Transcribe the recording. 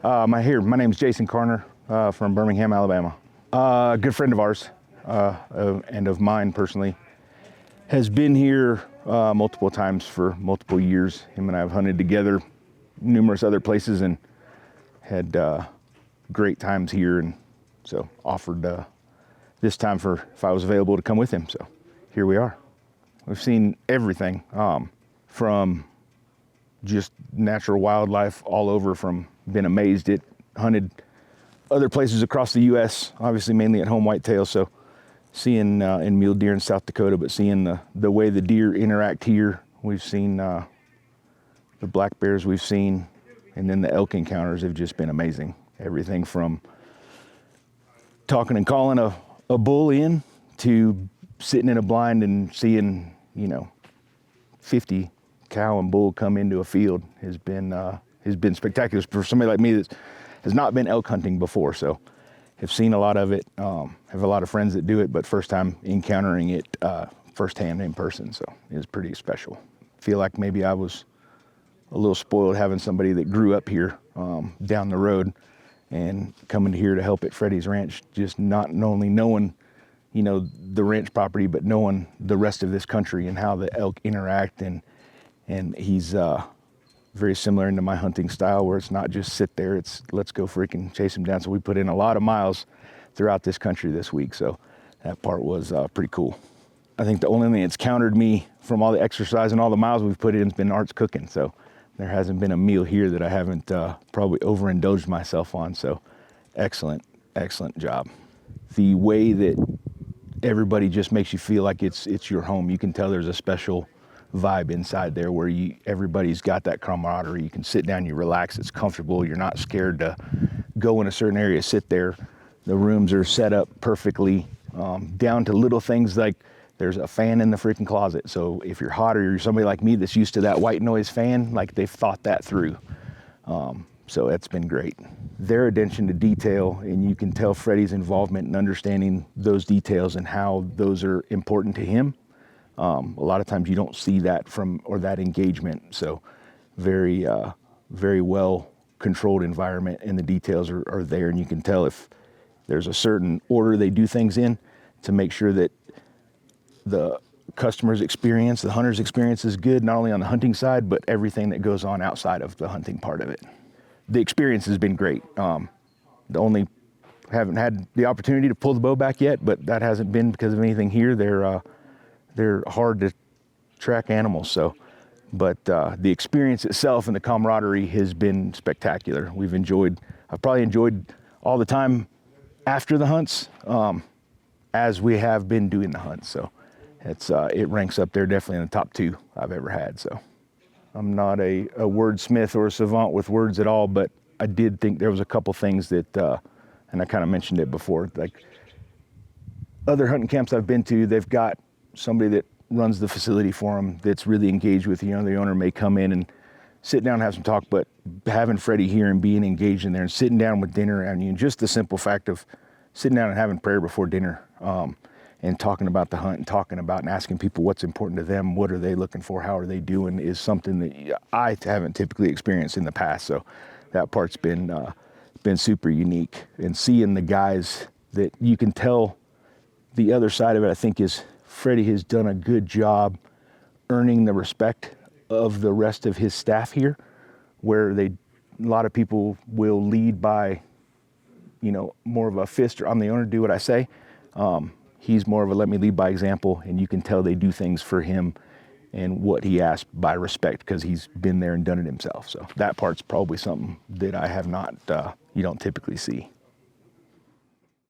My name's Jason Carner from Birmingham, Alabama. A good friend of ours and of mine personally has been here multiple times for multiple years. Him and I have hunted together numerous other places and had great times here, and so offered this time if I was available to come with him. So here we are. We've seen everything from just natural wildlife all over, from been amazed at, hunted other places across the U.S., obviously mainly at home whitetail, so seeing in mule deer in South Dakota, but seeing the way the deer interact here. We've seen the black bears we've seen, and then the elk encounters have just been amazing. Everything from talking and calling a bull in to sitting in a blind and seeing, 50 cow and bull come into a field has been spectacular for somebody like me that has not been elk hunting before. So have seen a lot of it, have a lot of friends that do it, but first time encountering it firsthand in person. So it's pretty special. Feel like maybe I was a little spoiled having somebody that grew up here down the road and coming here to help at Harteis Ranch, just not only knowing, the ranch property, but knowing the rest of this country and how the elk interact. And he's very similar into my hunting style, where it's not just sit there, it's let's go freaking chase him down. So we put in a lot of miles throughout this country this week. So that part was pretty cool. I think the only thing that's countered me from all the exercise and all the miles we've put in has been Art's cooking. So there hasn't been a meal here that I haven't probably overindulged myself on. So excellent job. The way that everybody just makes you feel like it's your home. You can tell there's a special vibe inside there where everybody's got that camaraderie. You can sit down, you relax, it's comfortable. You're not scared to go in a certain area, sit there. The rooms are set up perfectly, down to little things like there's a fan in the freaking closet. So if you're hot or you're somebody like me that's used to that white noise fan, like they've thought that through. So it's been great. Their attention to detail, and you can tell Freddie's involvement in understanding those details and how those are important to him. A lot of times you don't see that or that engagement. So very well controlled environment, and the details are there, and you can tell if there's a certain order they do things in to make sure that the customer's experience, the hunter's experience is good, not only on the hunting side, but everything that goes on outside of the hunting part of it. The experience has been great. Haven't had the opportunity to pull the bow back yet, but that hasn't been because of anything here. They're hard to track animals. So, but the experience itself and the camaraderie has been spectacular. I've probably enjoyed all the time after the hunts, as we have been doing the hunts. So it ranks up there definitely in the top 2 I've ever had. So I'm not a wordsmith or a savant with words at all, but I did think there was a couple things that, and I kind of mentioned it before, like other hunting camps I've been to, they've got somebody that runs the facility for them that's really engaged with, the owner may come in and sit down and have some talk, but having Freddie here and being engaged in there and sitting down with dinner, and just the simple fact of sitting down and having prayer before dinner, and talking about the hunt and talking about and asking people what's important to them, what are they looking for, how are they doing, is something that I haven't typically experienced in the past. So that part's been super unique. And seeing the guys that you can tell the other side of it, I think, is Freddie has done a good job earning the respect of the rest of his staff here, where a lot of people will lead by, more of a fist, or I'm the owner, do what I say. He's more of a let me lead by example, and you can tell they do things for him and what he asks by respect, because he's been there and done it himself. So that part's probably something that I have not, you don't typically see.